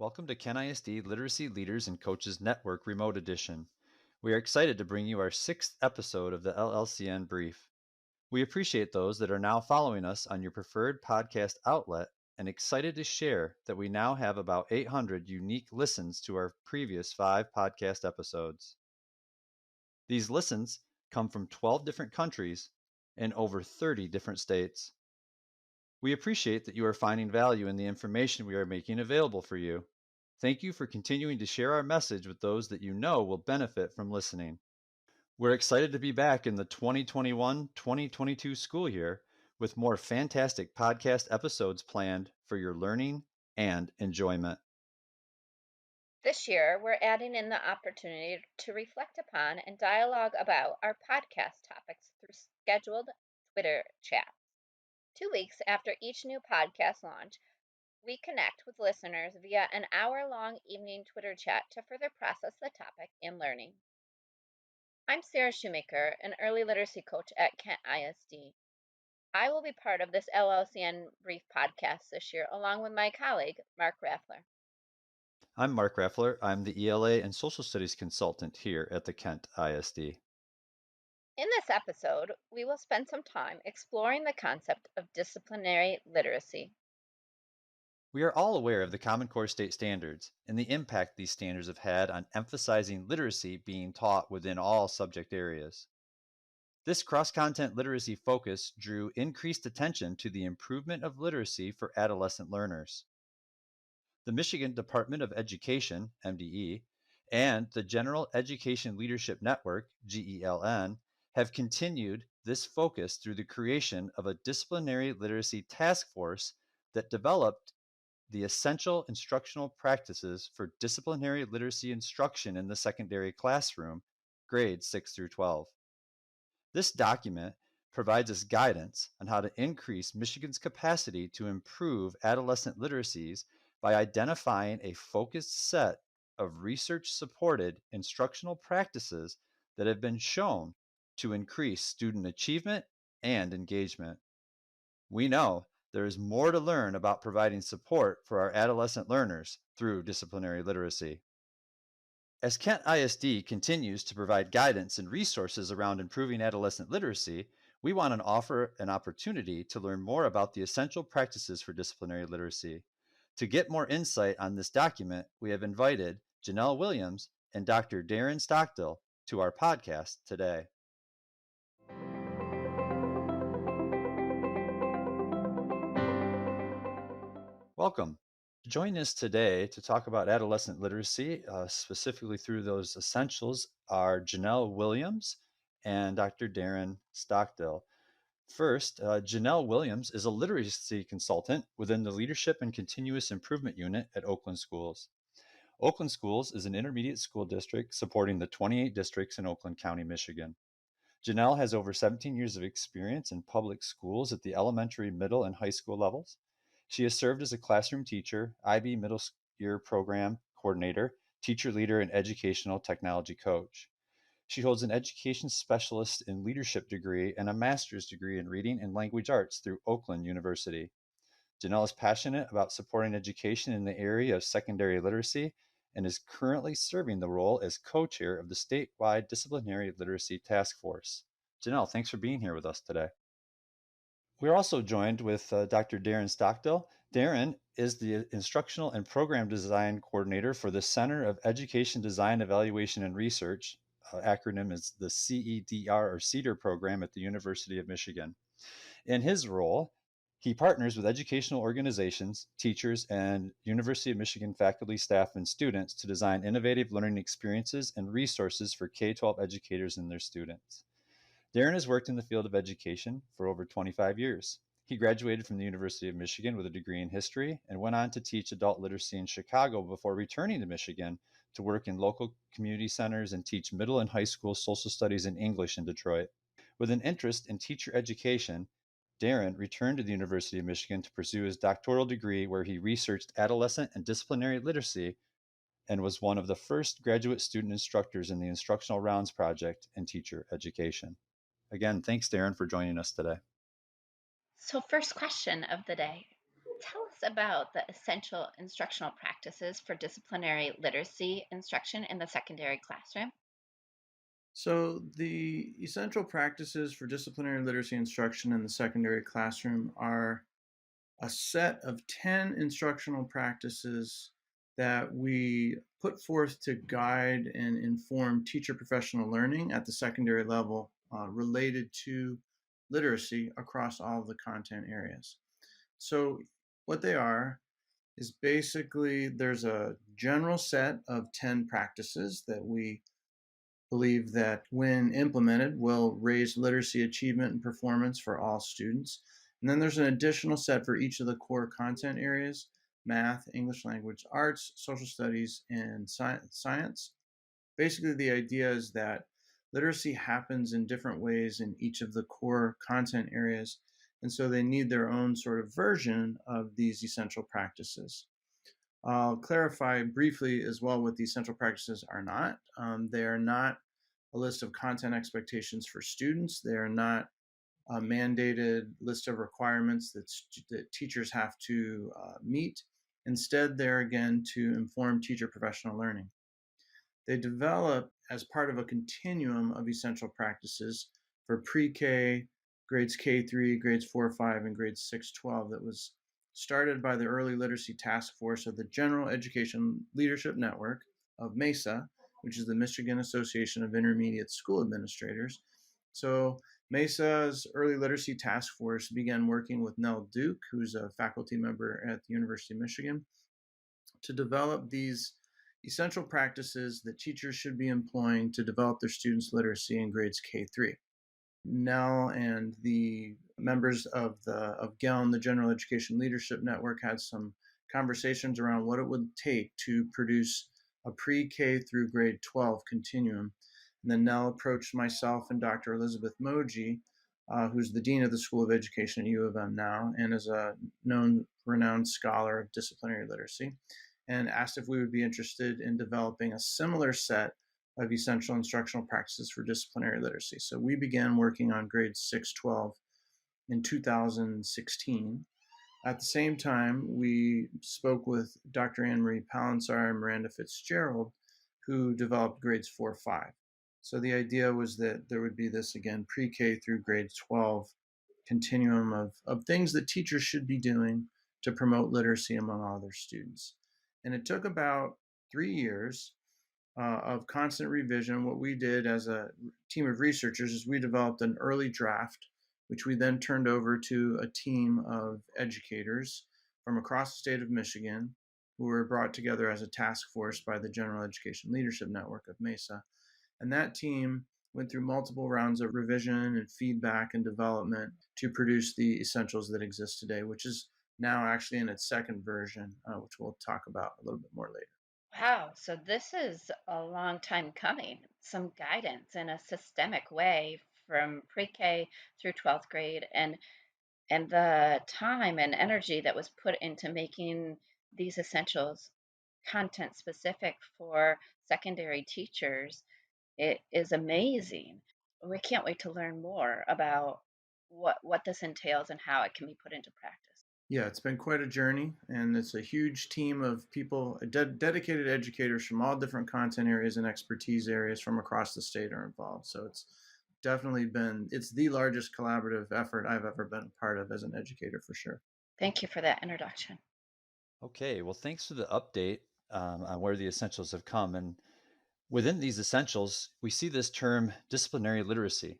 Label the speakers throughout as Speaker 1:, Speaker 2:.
Speaker 1: Welcome to Kent ISD Literacy Leaders and Coaches Network Remote Edition. We are excited to bring you our 6th episode of the LLCN Brief. We appreciate those that are now following us on your preferred podcast outlet and excited to share that we now have about 800 unique listens to our previous 5 podcast episodes. These listens come from 12 different countries and over 30 different states. We appreciate that you are finding value in the information we are making available for you. Thank you for continuing to share our message with those that you know will benefit from listening. We're excited to be back in the 2021-2022 school year with more fantastic podcast episodes planned for your learning and enjoyment.
Speaker 2: This year, we're adding in the opportunity to reflect upon and dialogue about our podcast topics through scheduled Twitter chats. 2 weeks after each new podcast launch, we connect with listeners via an hour-long evening Twitter chat to further process the topic and learning. I'm Sarah Shoemaker, an early literacy coach at Kent ISD. I will be part of this LLCN Brief podcast this year, along with my colleague, Mark Raffler.
Speaker 1: I'm Mark Raffler. I'm the ELA and Social Studies consultant here at the Kent ISD.
Speaker 2: In this episode, we will spend some time exploring the concept of disciplinary literacy.
Speaker 1: We are all aware of the Common Core state standards and the impact these standards have had on emphasizing literacy being taught within all subject areas. This cross-content literacy focus drew increased attention to the improvement of literacy for adolescent learners. The Michigan Department of Education, MDE, and the General Education Leadership Network, GELN, have continued this focus through the creation of a disciplinary literacy task force that developed the essential instructional practices for disciplinary literacy instruction in the secondary classroom, grades 6 through 12. This document provides us guidance on how to increase Michigan's capacity to improve adolescent literacies by identifying a focused set of research-supported instructional practices that have been shown to increase student achievement and engagement. We know there is more to learn about providing support for our adolescent learners through disciplinary literacy. As Kent ISD continues to provide guidance and resources around improving adolescent literacy, we want to offer an opportunity to learn more about the essential practices for disciplinary literacy. To get more insight on this document, we have invited Janelle Williams and Dr. Darren Stockdill to our podcast today. Welcome. Join us today to talk about adolescent literacy, specifically through those essentials, are Janelle Williams and Dr. Darren Stockdill. First, Janelle Williams is a literacy consultant within the Leadership and Continuous Improvement Unit at Oakland Schools. Oakland Schools is an intermediate school district supporting the 28 districts in Oakland County, Michigan. Janelle has over 17 years of experience in public schools at the elementary, middle, and high school levels. She has served as a classroom teacher, IB Middle Year Program Coordinator, teacher leader, and educational technology coach. She holds an education specialist in leadership degree and a master's degree in reading and language arts through Oakland University. Janelle is passionate about supporting education in the area of secondary literacy and is currently serving the role as co-chair of the statewide Disciplinary Literacy Task Force. Janelle, thanks for being here with us today. We're also joined with Dr. Darren Stockdill. Darren is the Instructional and Program Design Coordinator for the Center of Education Design Evaluation and Research. Acronym is the CEDR or CEDAR program at the University of Michigan. In his role, he partners with educational organizations, teachers, and University of Michigan faculty, staff, and students to design innovative learning experiences and resources for K-12 educators and their students. Darren has worked in the field of education for over 25 years. He graduated from the University of Michigan with a degree in history and went on to teach adult literacy in Chicago before returning to Michigan to work in local community centers and teach middle and high school social studies and English in Detroit. With an interest in teacher education, Darren returned to the University of Michigan to pursue his doctoral degree where he researched adolescent and disciplinary literacy and was one of the first graduate student instructors in the Instructional Rounds Project in teacher education. Again, thanks, Darren, for joining us today.
Speaker 2: So, first question of the day. Tell us us about the essential instructional practices for disciplinary literacy instruction in the secondary classroom?
Speaker 3: So, the essential practices for disciplinary literacy instruction in the secondary classroom are a set of 10 instructional practices that we put forth to guide and inform teacher professional learning at the secondary level related to literacy across all of the content areas. So, what they are is basically there's a general set of 10 practices that we believe that when implemented will raise literacy achievement and performance for all students. And then there's an additional set for each of the core content areas: math, English language arts, social studies, and science. Basically, the idea is that literacy happens in different ways in each of the core content areas. And so they need their own sort of version of these essential practices. I'll clarify briefly as well what the essential practices are not. They are not a list of content expectations for students. They are not a mandated list of requirements that teachers have to meet. Instead, they're again to inform teacher professional learning. They develop as part of a continuum of essential practices for pre-K, grades K3, grades 4, 5, and grades 6, 12 that was started by the Early Literacy Task Force of the General Education Leadership Network of MESA, which is the Michigan Association of Intermediate School Administrators. So MESA's Early Literacy Task Force began working with Nell Duke, who's a faculty member at the University of Michigan, to develop these essential practices that teachers should be employing to develop their students' literacy in grades K3. Nell and the members of GELN, the General Education Leadership Network, had some conversations around what it would take to produce a pre-K through grade 12 continuum. And then Nell approached myself and Dr. Elizabeth Moji, who's the Dean of the School of Education at U of M now and is a known, renowned scholar of disciplinary literacy, and asked if we would be interested in developing a similar set of essential instructional practices for disciplinary literacy. So we began working on grades 6, 12 in 2016. At the same time, we spoke with Dr. Anne Marie Palinsar and Miranda Fitzgerald, who developed grades 4, 5. So the idea was that there would be this, again, pre-K through grade 12 continuum of things that teachers should be doing to promote literacy among all their students. And it took about 3 years of constant revision. What we did as a team of researchers is we developed an early draft, which we then turned over to a team of educators from across the state of Michigan who were brought together as a task force by the General Education Leadership Network of MESA. And that team went through multiple rounds of revision and feedback and development to produce the essentials that exist today, which is now actually in its second version, which we'll talk about a little bit more later.
Speaker 2: Wow, so this is a long time coming. Some guidance in a systemic way from pre-K through 12th grade and the time and energy that was put into making these essentials content specific for secondary teachers, it is amazing. We can't wait to learn more about what this entails and how it can be put into practice.
Speaker 3: Yeah, it's been quite a journey, and it's a huge team of people, dedicated educators from all different content areas and expertise areas from across the state are involved. So it's the largest collaborative effort I've ever been a part of as an educator for sure.
Speaker 2: Thank you for that introduction.
Speaker 1: Okay, well, thanks for the update on where the essentials have come. And within these essentials, we see this term disciplinary literacy.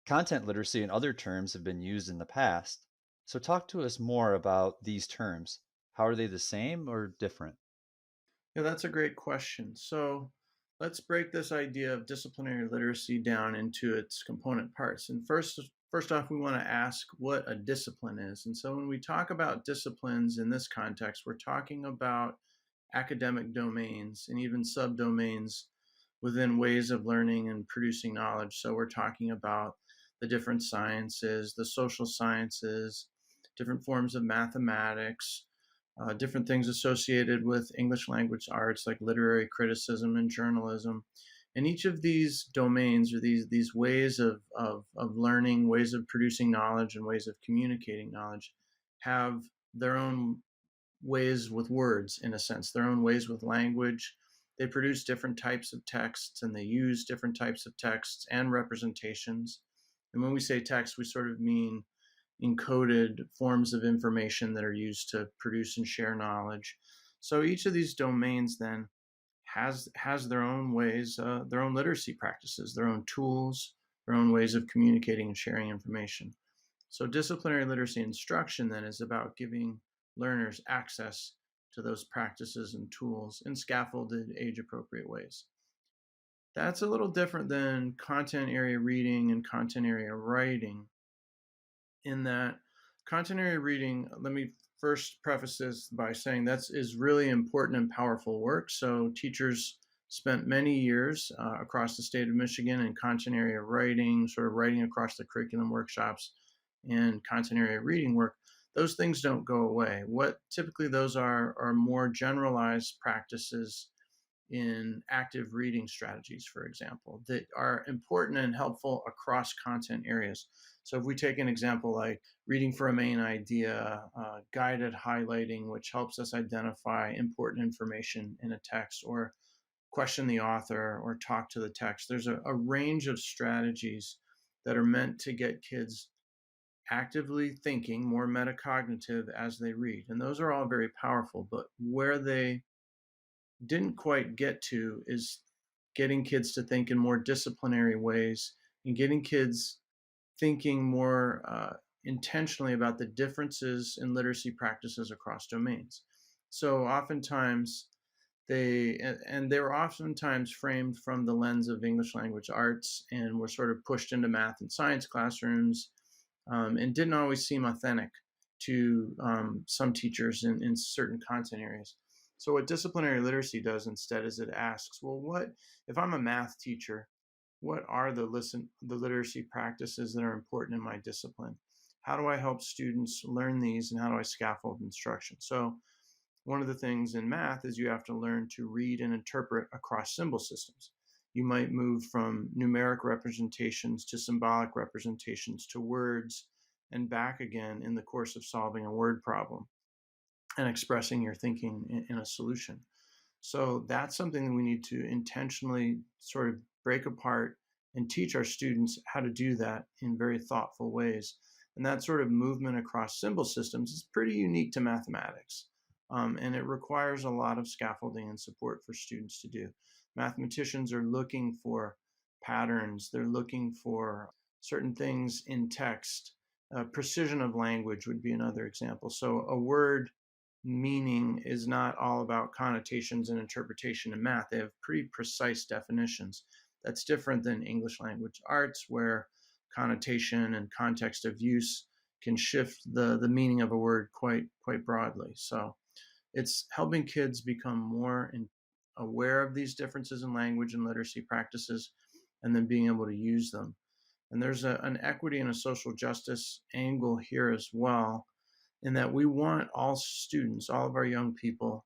Speaker 1: Content literacy and other terms have been used in the past. So, talk to us more about these terms. How are they the same or different?
Speaker 3: Yeah, that's a great question. So let's break this idea of disciplinary literacy down into its component parts. And first off, we want to ask what a discipline is. And so when we talk about disciplines in this context, we're talking about academic domains and even subdomains within ways of learning and producing knowledge. So we're talking about the different sciences, the social sciences, different forms of mathematics, different things associated with English language arts like literary criticism and journalism. And each of these domains or these ways of learning, ways of producing knowledge, and ways of communicating knowledge have their own ways with words, in a sense, their own ways with language. They produce different types of texts and they use different types of texts and representations. And when we say text, we sort of mean encoded forms of information that are used to produce and share knowledge. So each of these domains then has their own ways, their own literacy practices, their own tools, their own ways of communicating and sharing information. So disciplinary literacy instruction then is about giving learners access to those practices and tools in scaffolded, age-appropriate ways. That's a little different than content area reading and content area writing, in that content area reading, let me first preface this by saying that is really important and powerful work. So teachers spent many years across the state of Michigan in content area writing, sort of writing across the curriculum workshops and content area reading work. Those things don't go away. What typically those are more generalized practices in active reading strategies, for example, that are important and helpful across content areas. So if we take an example like reading for a main idea, guided highlighting, which helps us identify important information in a text, or question the author or talk to the text, there's a range of strategies that are meant to get kids actively thinking, more metacognitive as they read. And those are all very powerful, but where they didn't quite get to is getting kids to think in more disciplinary ways and getting kids thinking more intentionally about the differences in literacy practices across domains. So oftentimes they were oftentimes framed from the lens of English language arts and were sort of pushed into math and science classrooms, and didn't always seem authentic to some teachers in certain content areas. So what disciplinary literacy does instead is it asks, well, what if I'm a math teacher? What are the literacy practices that are important in my discipline? How do I help students learn these, and how do I scaffold instruction? So one of the things in math is you have to learn to read and interpret across symbol systems. You might move from numeric representations to symbolic representations to words and back again in the course of solving a word problem and expressing your thinking in a solution. So that's something that we need to intentionally sort of break apart and teach our students how to do that in very thoughtful ways. And that sort of movement across symbol systems is pretty unique to mathematics. And it requires a lot of scaffolding and support for students to do. Mathematicians are looking for patterns, they're looking for certain things in text. Precision of language would be another example. So a word meaning is not all about connotations and interpretation in math. They have pretty precise definitions. That's different than English language arts, where connotation and context of use can shift the meaning of a word quite broadly. So it's helping kids become more aware of these differences in language and literacy practices, and then being able to use them. And there's an equity and a social justice angle here as well, in that we want all students, all of our young people,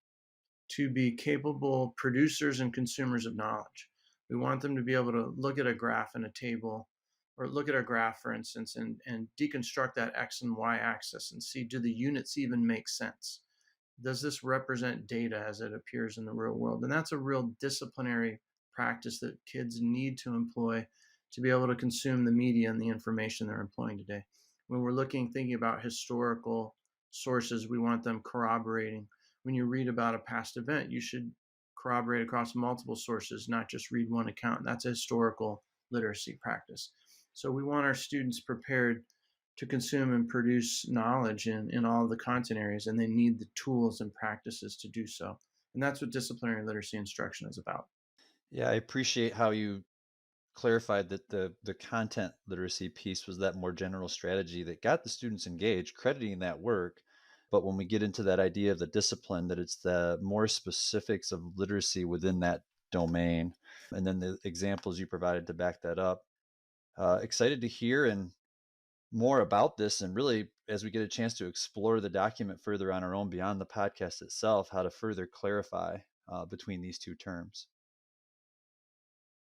Speaker 3: to be capable producers and consumers of knowledge. We want them to be able to look at a graph in a table, or look at a graph, for instance, and deconstruct that X and Y axis and see, do the units even make sense? Does this represent data as it appears in the real world? And that's a real disciplinary practice that kids need to employ to be able to consume the media and the information they're employing today. When we're thinking about historical sources, we want them corroborating. When you read about a past event, you should corroborate across multiple sources, not just read one account. That's a historical literacy practice. So we want our students prepared to consume and produce knowledge in all of the content areas, and they need the tools and practices to do so. And that's what disciplinary literacy instruction is about.
Speaker 1: Yeah, I appreciate how you clarified that the content literacy piece was that more general strategy that got the students engaged, crediting that work. But when we get into that idea of the discipline, that it's the more specifics of literacy within that domain, and then the examples you provided to back that up. Excited to hear and more about this, and really as we get a chance to explore the document further on our own beyond the podcast itself, how to further clarify between these two terms.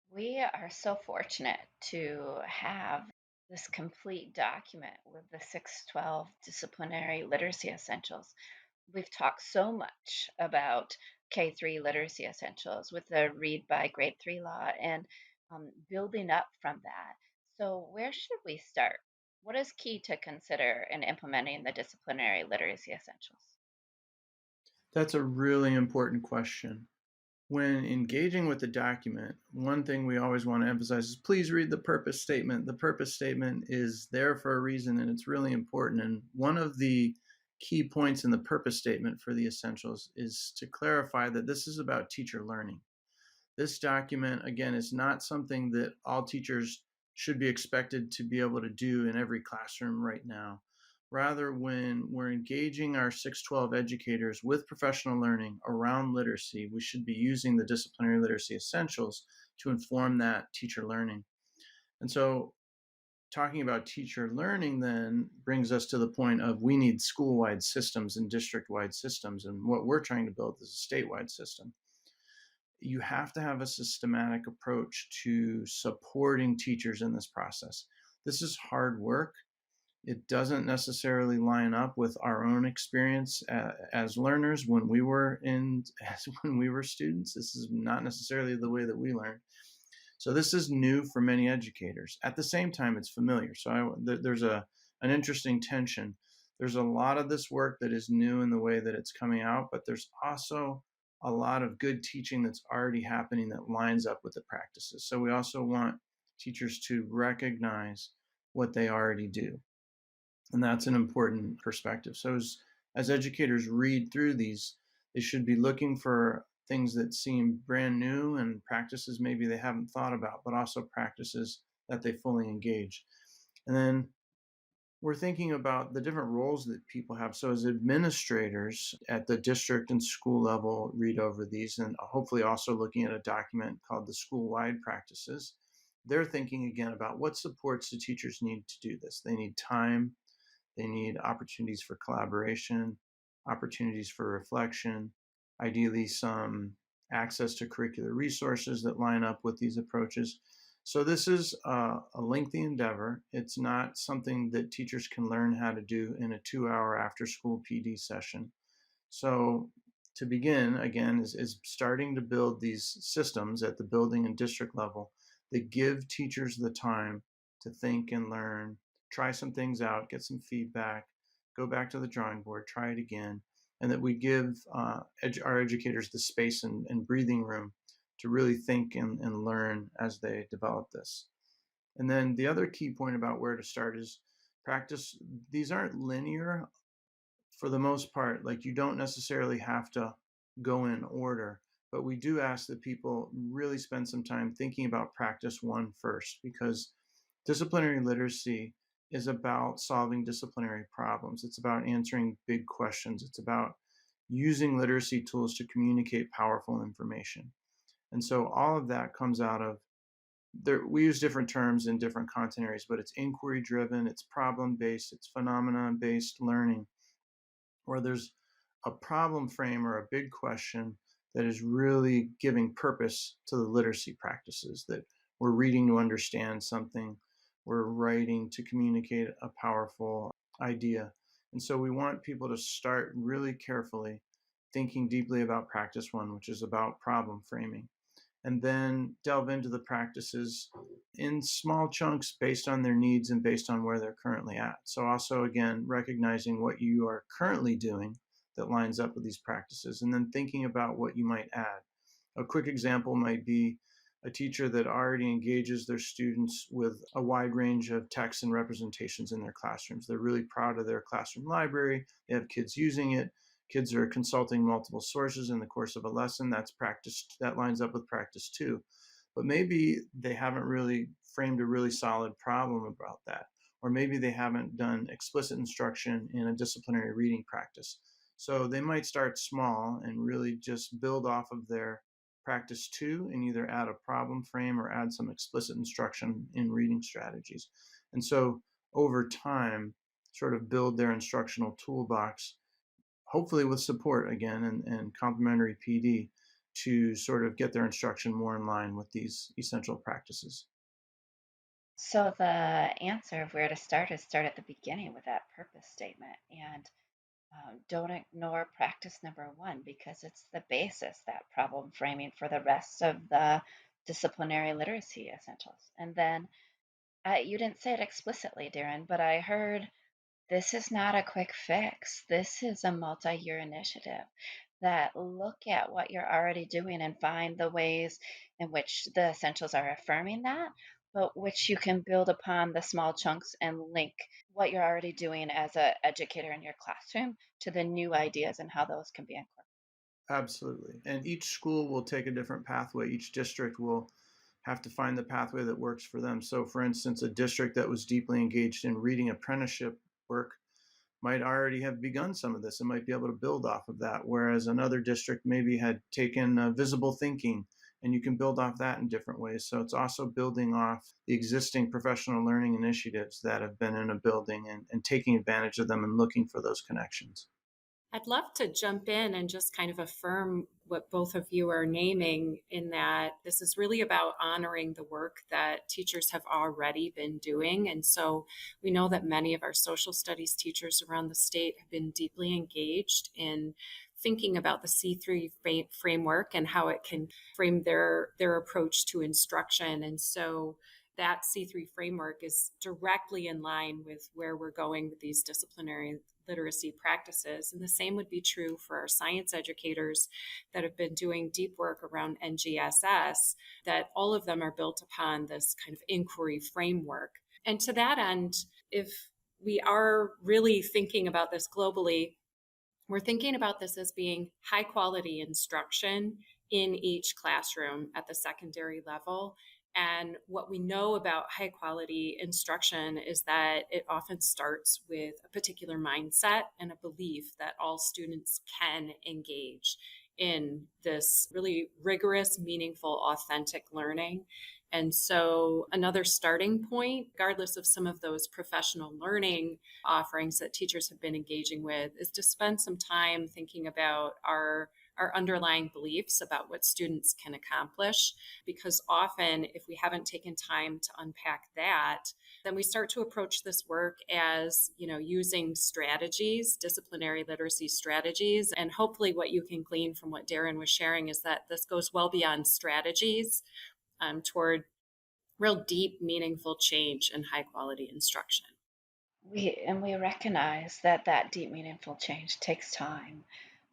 Speaker 2: We are so fortunate to have this complete document with the 612 disciplinary literacy essentials. We've talked so much about K3 literacy essentials with the Read by Grade 3 law and building up from that. So, where should we start? What is key to consider in implementing the disciplinary literacy essentials?
Speaker 3: That's a really important question. When engaging with the document, one thing we always want to emphasize is please read the purpose statement. The purpose statement is there for a reason and it's really important. And one of the key points in the purpose statement for the essentials is to clarify that this is about teacher learning. This document, again, is not something that all teachers should be expected to be able to do in every classroom right now. Rather, when we're engaging our 612 educators with professional learning around literacy, we should be using the disciplinary literacy essentials to inform that teacher learning. And so, talking about teacher learning then brings us to the point of we need school-wide systems and district-wide systems. And what we're trying to build is a statewide system. You have to have a systematic approach to supporting teachers in this process. This is hard work. It doesn't necessarily line up with our own experience as learners when we were when we were students. This is not necessarily the way that we learn. So this is new for many educators. At the same time, it's familiar. So there's an interesting tension. There's a lot of this work that is new in the way that it's coming out, but there's also a lot of good teaching that's already happening that lines up with the practices. So we also want teachers to recognize what they already do. And that's an important perspective. So as educators read through these, they should be looking for things that seem brand new and practices maybe they haven't thought about, but also practices that they fully engage. And then we're thinking about the different roles that people have. So as administrators at the district and school level, read over these and hopefully also looking at a document called the school-wide practices. They're thinking again about what supports do teachers need to do this. They need time, they need opportunities for collaboration, opportunities for reflection, ideally some access to curricular resources that line up with these approaches. So this is a lengthy endeavor. It's not something that teachers can learn how to do in a 2-hour after-school PD session. So to begin, again, is starting to build these systems at the building and district level that give teachers the time to think and learn, try some things out, get some feedback, go back to the drawing board, try it again, and that we give our educators the space and breathing room to really think and learn as they develop this. And then the other key point about where to start is practice. These aren't linear for the most part. Like you don't necessarily have to go in order, but we do ask that people really spend some time thinking about practice one first, because disciplinary literacy is about solving disciplinary problems. It's about answering big questions. It's about using literacy tools to communicate powerful information. And so all of that comes out of there. We use different terms in different content areas, but it's inquiry driven, it's problem based, it's phenomenon based learning, where there's a problem frame or a big question that is really giving purpose to the literacy practices, that we're reading to understand something, we're writing to communicate a powerful idea. And so we want people to start really carefully thinking deeply about practice one, which is about problem framing, and then delve into the practices in small chunks based on their needs and based on where they're currently at. So also, again, recognizing what you are currently doing that lines up with these practices, and then thinking about what you might add. A quick example might be a teacher that already engages their students with a wide range of texts and representations in their classrooms. They're really proud of their classroom library. They have kids using it. Kids are consulting multiple sources in the course of a lesson. That's practice. That lines up with practice two. But maybe they haven't really framed a really solid problem about that. Or maybe they haven't done explicit instruction in a disciplinary reading practice. So they might start small and really just build off of their practice two and either add a problem frame or add some explicit instruction in reading strategies. And so over time, sort of build their instructional toolbox, hopefully with support again and complementary PD, to sort of get their instruction more in line with these essential practices.
Speaker 2: So the answer of where to start is start at the beginning with that purpose statement and don't ignore practice number one because it's the basis, that problem framing for the rest of the disciplinary literacy essentials. And then you didn't say it explicitly, Darren, but I heard this is not a quick fix. This is a multi year initiative that look at what you're already doing and find the ways in which the essentials are affirming that, but which you can build upon the small chunks and link what you're already doing as an educator in your classroom to the new ideas and how those can be incorporated.
Speaker 3: Absolutely. And each school will take a different pathway. Each district will have to find the pathway that works for them. So, for instance, a district that was deeply engaged in reading apprenticeship work might already have begun some of this and might be able to build off of that. Whereas another district maybe had taken visible thinking, and you can build off that in different ways. So it's also building off the existing professional learning initiatives that have been in a building and taking advantage of them and looking for those connections.
Speaker 4: I'd love to jump in and just kind of affirm what both of you are naming, in that this is really about honoring the work that teachers have already been doing. And so we know that many of our social studies teachers around the state have been deeply engaged in thinking about the C3 framework and how it can frame their approach to instruction. And so that C3 framework is directly in line with where we're going with these disciplinary literacy practices. And the same would be true for our science educators that have been doing deep work around NGSS, that all of them are built upon this kind of inquiry framework. And to that end, if we are really thinking about this globally, we're thinking about this as being high quality instruction in each classroom at the secondary level. And what we know about high quality instruction is that it often starts with a particular mindset and a belief that all students can engage in this really rigorous, meaningful, authentic learning. And so, another starting point, regardless of some of those professional learning offerings that teachers have been engaging with, is to spend some time thinking about our underlying beliefs about what students can accomplish. Because often, if we haven't taken time to unpack that, then we start to approach this work as, using strategies, disciplinary literacy strategies. And hopefully, what you can glean from what Darren was sharing is that this goes well beyond strategies toward real deep, meaningful change and high quality instruction.
Speaker 2: We recognize that that deep, meaningful change takes time.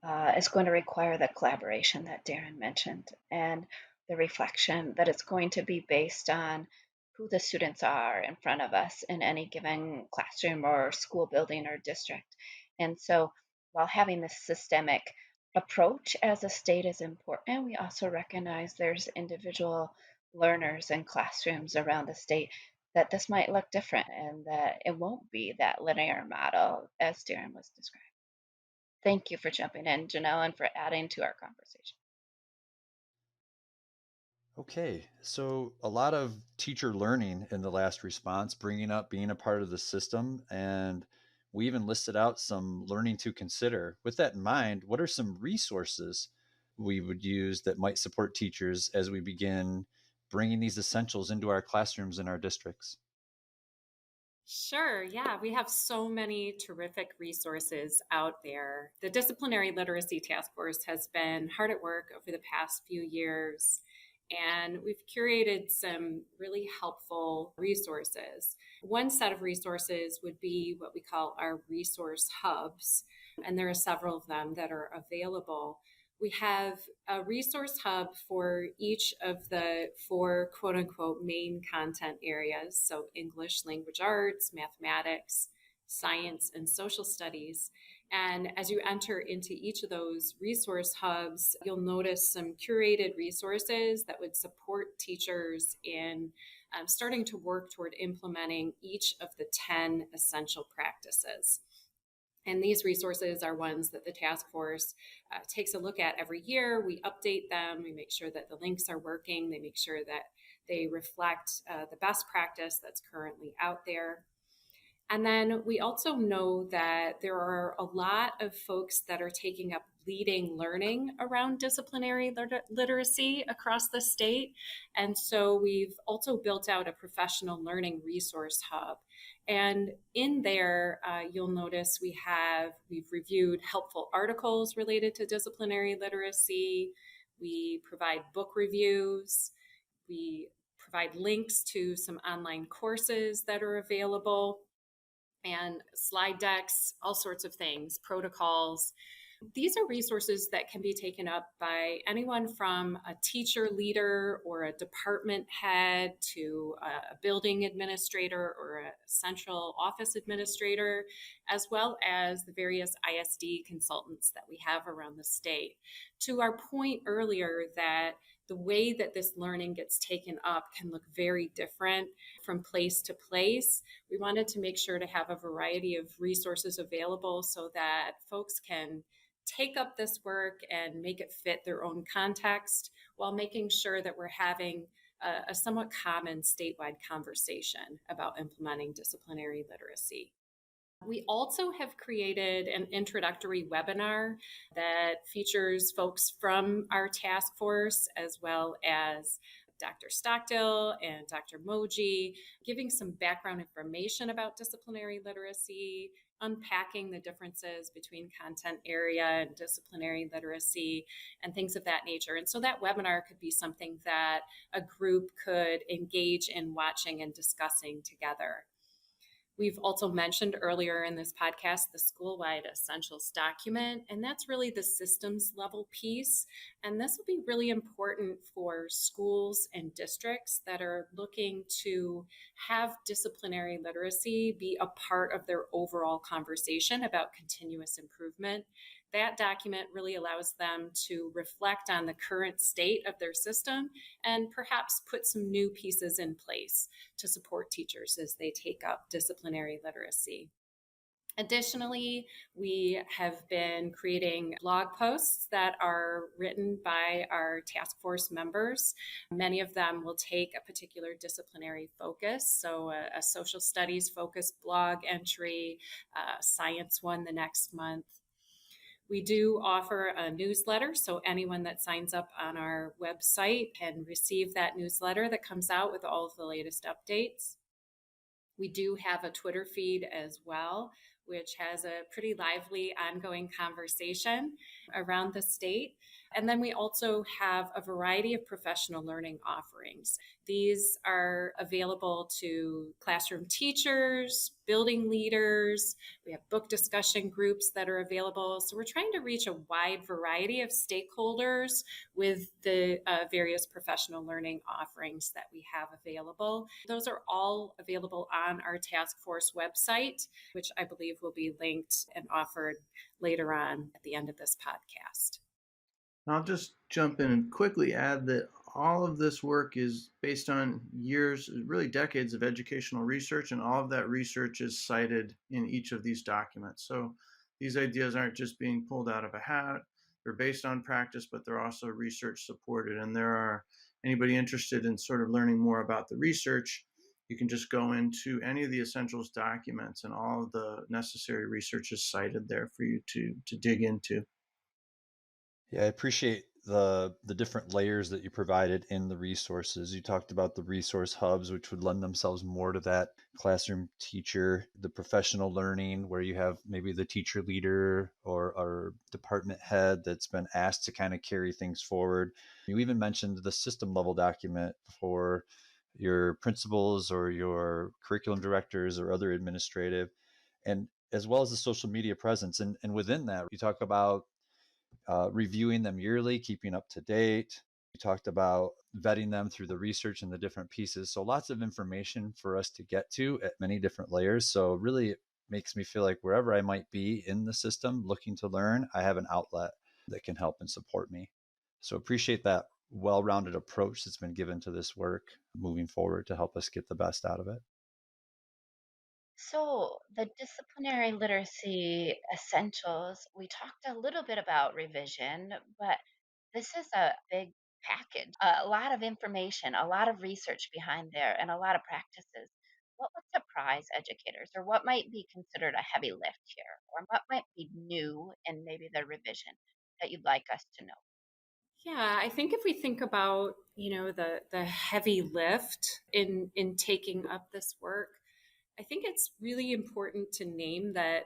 Speaker 2: It's going to require the collaboration that Darren mentioned and the reflection that it's going to be based on who the students are in front of us in any given classroom or school building or district. And so while having this systemic approach as a state is important, we also recognize there's individual learners and classrooms around the state that this might look different and that it won't be that linear model as Darren was describing. Thank you for jumping in, Janelle, and for adding to our conversation.
Speaker 1: Okay, so a lot of teacher learning in the last response, bringing up being a part of the system, and we even listed out some learning to consider. With that in mind, what are some resources we would use that might support teachers as we begin bringing these essentials into our classrooms in our districts?
Speaker 4: Sure. Yeah, we have so many terrific resources out there. The Disciplinary Literacy Task Force has been hard at work over the past few years, and we've curated some really helpful resources. One set of resources would be what we call our resource hubs, and there are several of them that are available. We have a resource hub for each of the four quote unquote main content areas. So, English, language arts, mathematics, science, and social studies. And as you enter into each of those resource hubs, you'll notice some curated resources that would support teachers in starting to work toward implementing each of the 10 essential practices. And these resources are ones that the task force takes a look at every year. We update them. We make sure that the links are working. They make sure that they reflect the best practice that's currently out there. And then we also know that there are a lot of folks that are taking up leading learning around disciplinary literacy across the state. And so we've also built out a professional learning resource hub. And in there, you'll notice we've reviewed helpful articles related to disciplinary literacy. We provide book reviews. We provide links to some online courses that are available and slide decks, all sorts of things, protocols. These are resources that can be taken up by anyone from a teacher leader or a department head to a building administrator or a central office administrator, as well as the various ISD consultants that we have around the state. To our point earlier that the way that this learning gets taken up can look very different from place to place. We wanted to make sure to have a variety of resources available so that folks can take up this work and make it fit their own context while making sure that we're having a somewhat common statewide conversation about implementing disciplinary literacy. We also have created an introductory webinar that features folks from our task force as well as Dr. Stockdill and Dr. Moji, giving some background information about disciplinary literacy, unpacking the differences between content area and disciplinary literacy, and things of that nature. And so that webinar could be something that a group could engage in watching and discussing together. We've also mentioned earlier in this podcast the school-wide essentials document, and that's really the systems level piece. And this will be really important for schools and districts that are looking to have disciplinary literacy be a part of their overall conversation about continuous improvement. That document really allows them to reflect on the current state of their system and perhaps put some new pieces in place to support teachers as they take up disciplinary literacy. Additionally, we have been creating blog posts that are written by our task force members. Many of them will take a particular disciplinary focus, so a social studies focused blog entry, science one the next month. We do offer a newsletter, so anyone that signs up on our website can receive that newsletter that comes out with all of the latest updates. We do have a Twitter feed as well, which has a pretty lively ongoing conversation around the state. And then we also have a variety of professional learning offerings. These are available to classroom teachers, building leaders. We have book discussion groups that are available. So we're trying to reach a wide variety of stakeholders with the various professional learning offerings that we have available. Those are all available on our task force website, which I believe will be linked and offered later on at the end of this podcast.
Speaker 3: I'll just jump in and quickly add that all of this work is based on years, really decades of educational research, and all of that research is cited in each of these documents. So these ideas aren't just being pulled out of a hat. They're based on practice, but they're also research supported. And there are anybody interested in sort of learning more about the research, you can just go into any of the essentials documents and all of the necessary research is cited there for you to dig into.
Speaker 1: Yeah, I appreciate the different layers that you provided in the resources. You talked about the resource hubs, which would lend themselves more to that classroom teacher, the professional learning, where you have maybe the teacher leader or department head that's been asked to kind of carry things forward. You even mentioned the system level document for your principals or your curriculum directors or other administrative, and as well as the social media presence. And within that, you talk about reviewing them yearly, keeping up to date. We talked about vetting them through the research and the different pieces. So lots of information for us to get to at many different layers. So really, it makes me feel like wherever I might be in the system looking to learn, I have an outlet that can help and support me. So appreciate that well-rounded approach that's been given to this work moving forward to help us get the best out of it.
Speaker 2: So, the disciplinary literacy essentials, we talked a little bit about revision, but this is a big package, a lot of information, a lot of research behind there, and a lot of practices. what would surprise educators, or what might be considered a heavy lift here, or what might be new in maybe the revision that you'd like us to know?
Speaker 4: Yeah, I think if we think about, the heavy lift in taking up this work, I think it's really important to name that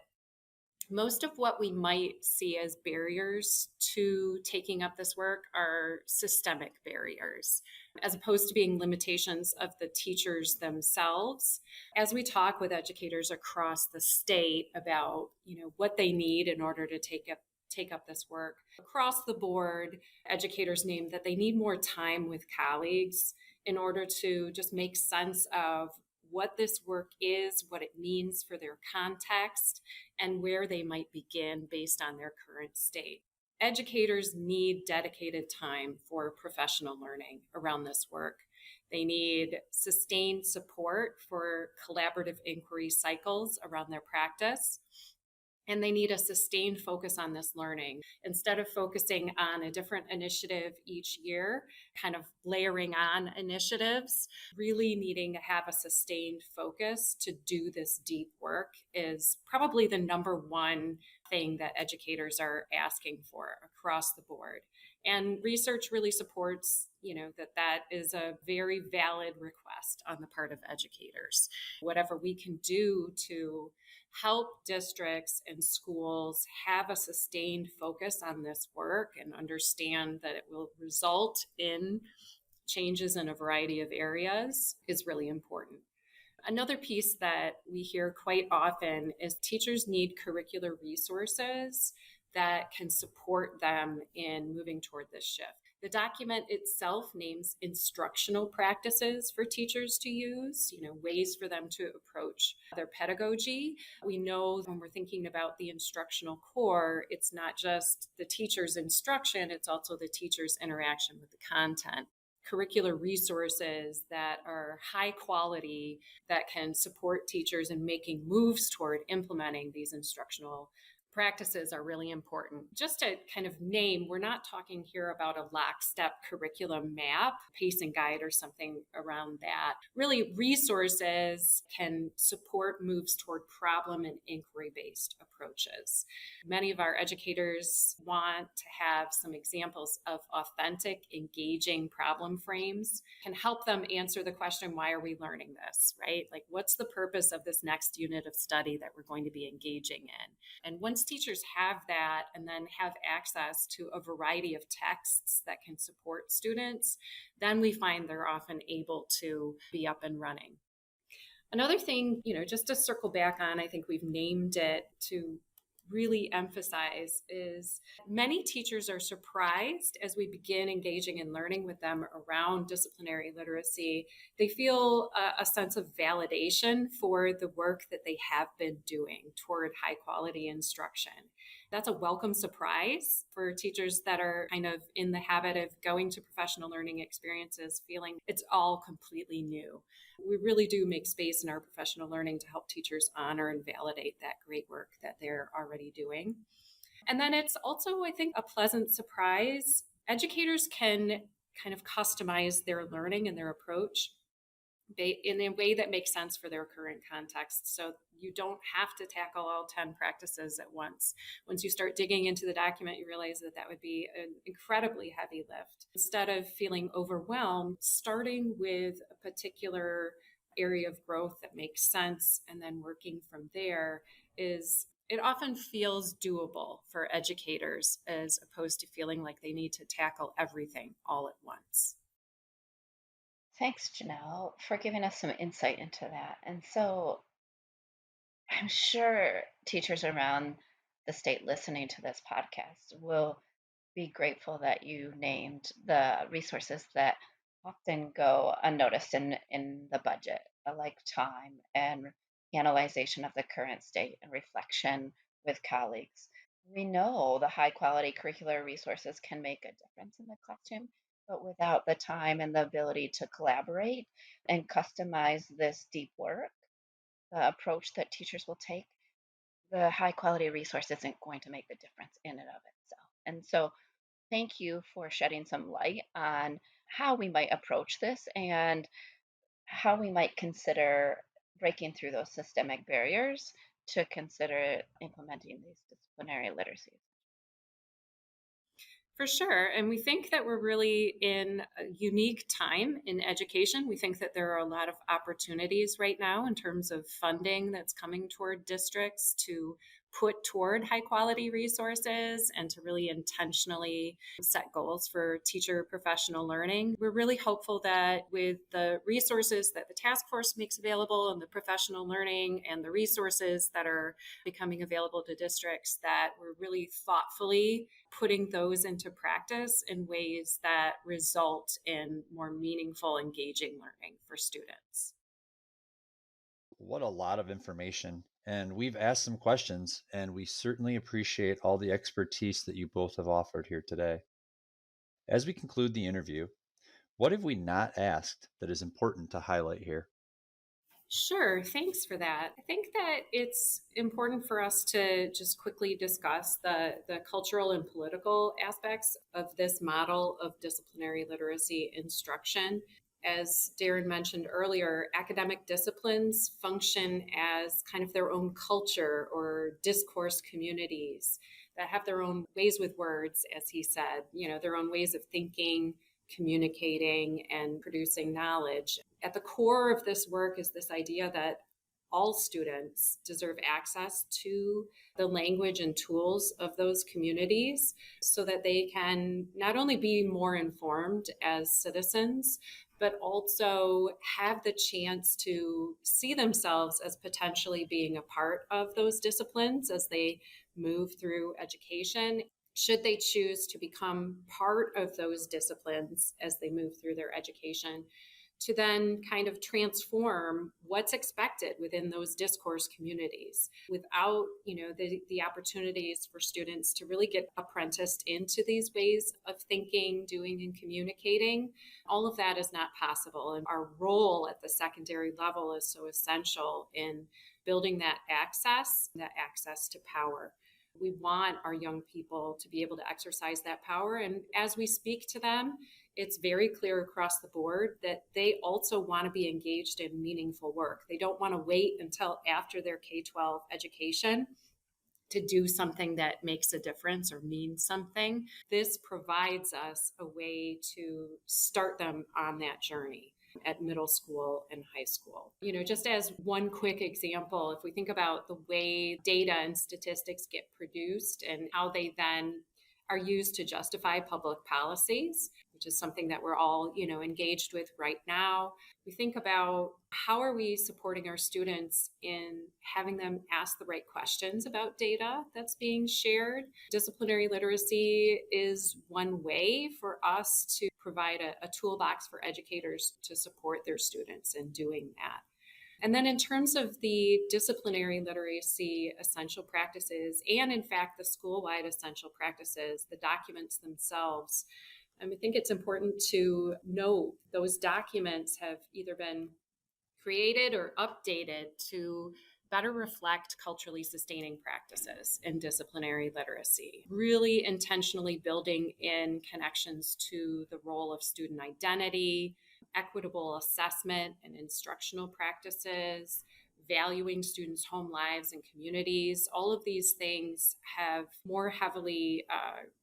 Speaker 4: most of what we might see as barriers to taking up this work are systemic barriers, as opposed to being limitations of the teachers themselves. As we talk with educators across the state about, what they need in order to take up this work, across the board, educators name that they need more time with colleagues in order to just make sense of what this work is, what it means for their context, and where they might begin based on their current state. Educators need dedicated time for professional learning around this work. They need sustained support for collaborative inquiry cycles around their practice. And they need a sustained focus on this learning instead of focusing on a different initiative each year, kind of layering on initiatives. Really needing to have a sustained focus to do this deep work is probably the number one thing that educators are asking for across the board. And research really supports, that is a very valid request on the part of educators. Whatever we can do to help districts and schools have a sustained focus on this work and understand that it will result in changes in a variety of areas is really important. Another piece that we hear quite often is teachers need curricular resources that can support them in moving toward this shift. The document itself names instructional practices for teachers to use, ways for them to approach their pedagogy. We know when we're thinking about the instructional core, it's not just the teacher's instruction, it's also the teacher's interaction with the content. Curricular resources that are high quality that can support teachers in making moves toward implementing these instructional practices are really important. Just to kind of name, we're not talking here about a lockstep curriculum map, pacing guide, or something around that. Really, resources can support moves toward problem and inquiry based approaches. Many of our educators want to have some examples of authentic, engaging problem frames, can help them answer the question, why are we learning this, right? Like, what's the purpose of this next unit of study that we're going to be engaging in? And once teachers have that and then have access to a variety of texts that can support students, then we find they're often able to be up and running. Another thing, just to circle back on, I think we've named it to really emphasize is many teachers are surprised as we begin engaging and learning with them around disciplinary literacy. They feel a sense of validation for the work that they have been doing toward high quality instruction. That's a welcome surprise for teachers that are kind of in the habit of going to professional learning experiences, feeling it's all completely new. We really do make space in our professional learning to help teachers honor and validate that great work that they're already doing. And then it's also, I think, a pleasant surprise. Educators can kind of customize their learning and their approach in a way that makes sense for their current context. So you don't have to tackle all 10 practices at once. Once you start digging into the document, you realize that that would be an incredibly heavy lift. Instead of feeling overwhelmed, starting with a particular area of growth that makes sense and then working from there it often feels doable for educators as opposed to feeling like they need to tackle everything all at once.
Speaker 2: Thanks, Janelle, for giving us some insight into that. And so I'm sure teachers around the state listening to this podcast will be grateful that you named the resources that often go unnoticed in the budget, like time and analyzation of the current state and reflection with colleagues. We know the high quality curricular resources can make a difference in the classroom, but without the time and the ability to collaborate and customize this deep work, the approach that teachers will take, the high quality resource isn't going to make the difference in and of itself. And so thank you for shedding some light on how we might approach this and how we might consider breaking through those systemic barriers to consider implementing these disciplinary literacies.
Speaker 4: For sure. And we think that we're really in a unique time in education. We think that there are a lot of opportunities right now in terms of funding that's coming toward districts to put toward high quality resources and to really intentionally set goals for teacher professional learning. We're really hopeful that with the resources that the task force makes available and the professional learning and the resources that are becoming available to districts, that we're really thoughtfully putting those into practice in ways that result in more meaningful, engaging learning for students.
Speaker 1: What a lot of information. And we've asked some questions, and we certainly appreciate all the expertise that you both have offered here today. As we conclude the interview, what have we not asked that is important to highlight here?
Speaker 4: Sure, thanks for that. I think that it's important for us to just quickly discuss the cultural and political aspects of this model of disciplinary literacy instruction. As Darren mentioned earlier, academic disciplines function as kind of their own culture or discourse communities that have their own ways with words, as he said, their own ways of thinking, communicating, and producing knowledge. At the core of this work is this idea that all students deserve access to the language and tools of those communities so that they can not only be more informed as citizens, but also have the chance to see themselves as potentially being a part of those disciplines as they move through education, should they choose to become part of those disciplines as they move through their education, to then kind of transform what's expected within those discourse communities without the opportunities for students to really get apprenticed into these ways of thinking, doing, and communicating. All of that is not possible, and our role at the secondary level is so essential in building that access to power. We want our young people to be able to exercise that power. And as we speak to them, it's very clear across the board that they also want to be engaged in meaningful work. They don't want to wait until after their K-12 education to do something that makes a difference or means something. This provides us a way to start them on that journey at middle school and high school. Just as one quick example, if we think about the way data and statistics get produced and how they then are used to justify public policies, which is something that we're all, engaged with right now. We think about how are we supporting our students in having them ask the right questions about data that's being shared. Disciplinary literacy is one way for us to provide a toolbox for educators to support their students in doing that. And then in terms of the disciplinary literacy essential practices, and in fact, the school-wide essential practices, the documents themselves, I think it's important to note those documents have either been created or updated to better reflect culturally sustaining practices in disciplinary literacy, really intentionally building in connections to the role of student identity, equitable assessment and instructional practices, valuing students' home lives and communities. All of these things have more heavily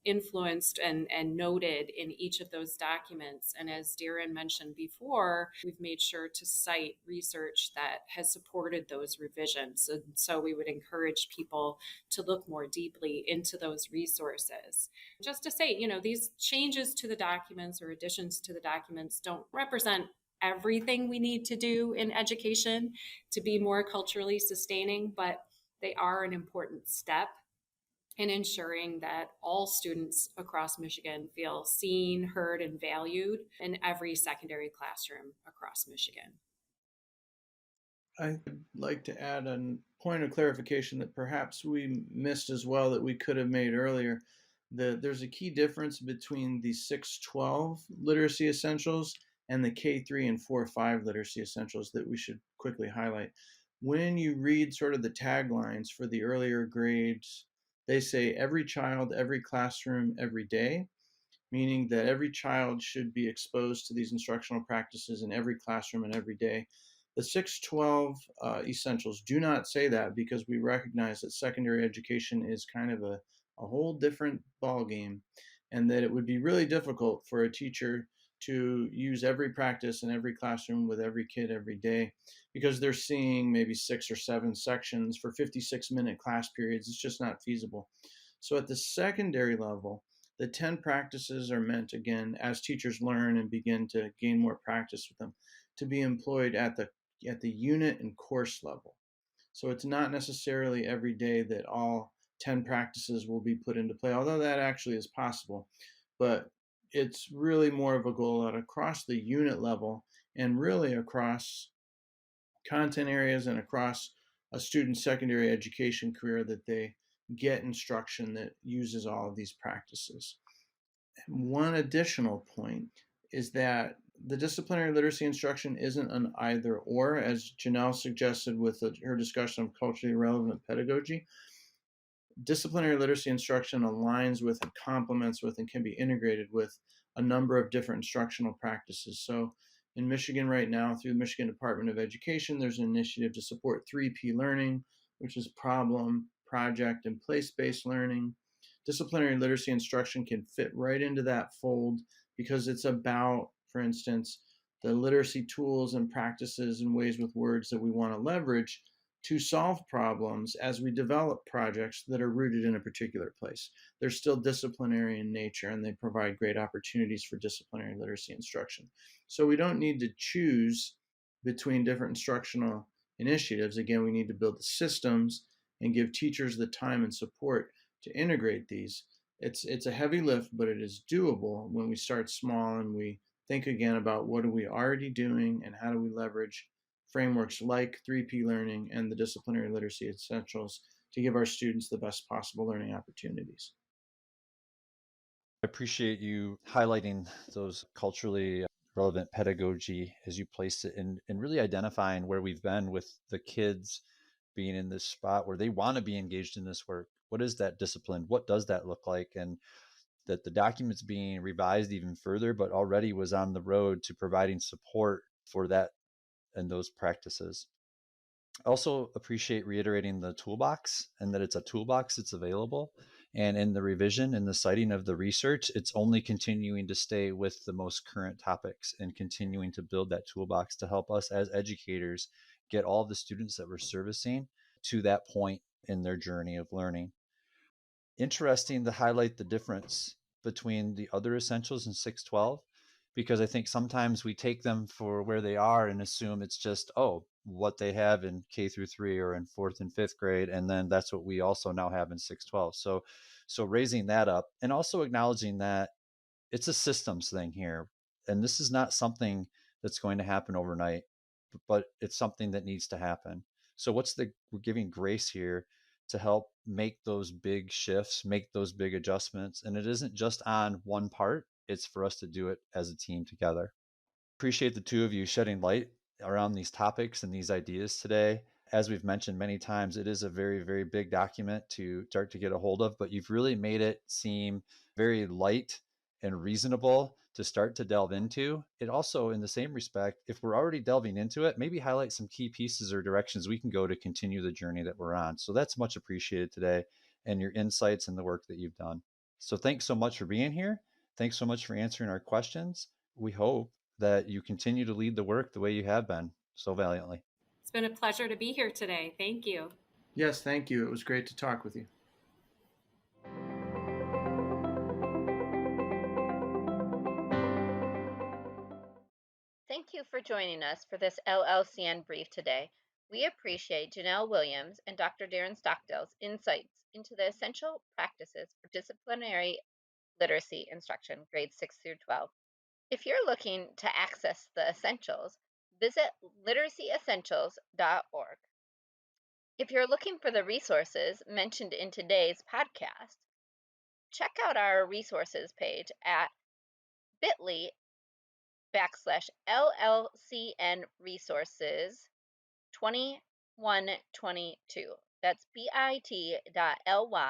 Speaker 4: influenced and noted in each of those documents. And as Darren mentioned before, we've made sure to cite research that has supported those revisions. And so we would encourage people to look more deeply into those resources. Just to say, these changes to the documents or additions to the documents don't represent everything we need to do in education to be more culturally sustaining, but they are an important step in ensuring that all students across Michigan feel seen, heard, and valued in every secondary classroom across Michigan.
Speaker 3: I'd like to add a point of clarification that perhaps we missed as well that we could have made earlier. There's a key difference between the 6-12 literacy essentials and the K3 and 4-5 literacy essentials that we should quickly highlight. When you read sort of the taglines for the earlier grades, they say every child, every classroom, every day, meaning that every child should be exposed to these instructional practices in every classroom and every day. The 612 essentials do not say that because we recognize that secondary education is kind of a whole different ballgame, and that it would be really difficult for a teacher to use every practice in every classroom with every kid every day because they're seeing maybe 6 or 7 sections for 56-minute class periods. It's just not feasible. So at the secondary level, the 10 practices are meant, again, as teachers learn and begin to gain more practice with them, to be employed at the unit and course level. So it's not necessarily every day that all 10 practices will be put into play, although that actually is possible. But it's really more of a goal out across the unit level and really across content areas and across a student's secondary education career that they get instruction that uses all of these practices. One additional point is that the disciplinary literacy instruction isn't an either or, as Janelle suggested with her discussion of culturally relevant pedagogy. Disciplinary literacy instruction aligns with and complements with and can be integrated with a number of different instructional practices. So in Michigan right now, through the Michigan Department of Education, there's an initiative to support 3P learning, which is problem, project, and place-based learning. Disciplinary literacy instruction can fit right into that fold because it's about, for instance, the literacy tools and practices and ways with words that we want to leverage to solve problems as we develop projects that are rooted in a particular place. They're still disciplinary in nature, and they provide great opportunities for disciplinary literacy instruction. So we don't need to choose between different instructional initiatives. Again, we need to build the systems and give teachers the time and support to integrate these. It's a heavy lift, but it is doable when we start small and we think again about what are we already doing and how do we leverage frameworks like 3P learning and the disciplinary literacy essentials to give our students the best possible learning opportunities.
Speaker 1: I appreciate you highlighting those culturally relevant pedagogy as you placed it, and really identifying where we've been with the kids being in this spot where they want to be engaged in this work. What is that discipline? What does that look like? And that the document's being revised even further, but already was on the road to providing support for that and those practices. I also appreciate reiterating the toolbox and that it's a toolbox that's available. And in the revision and the citing of the research, it's only continuing to stay with the most current topics and continuing to build that toolbox to help us as educators get all of the students that we're servicing to that point in their journey of learning. Interesting to highlight the difference between the other essentials in 612, because I think sometimes we take them for where they are and assume it's just, oh, what they have in K through 3 or in 4th and 5th grade, and then that's what we also now have in 612. So raising that up and also acknowledging that it's a systems thing here, and this is not something that's going to happen overnight, but it's something that needs to happen. So we're giving grace here to help make those big shifts, make those big adjustments. And it isn't just on one part, it's for us to do it as a team together. Appreciate the two of you shedding light around these topics and these ideas today. As we've mentioned many times, it is a very, very big document to start to get a hold of, but you've really made it seem very light and reasonable to start to delve into. It also, in the same respect, if we're already delving into it, maybe highlight some key pieces or directions we can go to continue the journey that we're on. So that's much appreciated today, and your insights and the work that you've done. So thanks so much for being here. Thanks so much for answering our questions. We hope that you continue to lead the work the way you have been so valiantly.
Speaker 4: It's been a pleasure to be here today. Thank you.
Speaker 3: Yes, thank you. It was great to talk with you.
Speaker 2: Thank you for joining us for this LLCN brief today. We appreciate Janelle Williams and Dr. Darren Stockdale's insights into the essential practices for disciplinary literacy instruction, grades 6 through 12. If you're looking to access the essentials, visit literacyessentials.org. If you're looking for the resources mentioned in today's podcast, check out our resources page at bit.ly/LLCN resources 2122. That's bit.ly/L,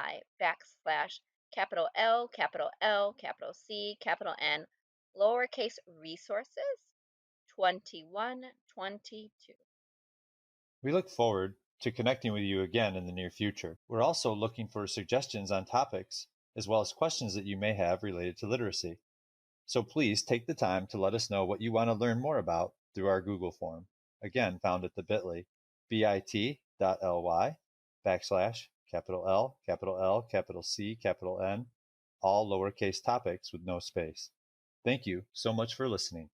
Speaker 2: C, N, lowercase resources 2122.
Speaker 1: We look forward to connecting with you again in the near future. We're also looking for suggestions on topics, as well as questions that you may have related to literacy. So please take the time to let us know what you want to learn more about through our Google form, again found at the bit.ly, bit.ly/L, capital C, capital N, all lowercase topics with no space. Thank you so much for listening.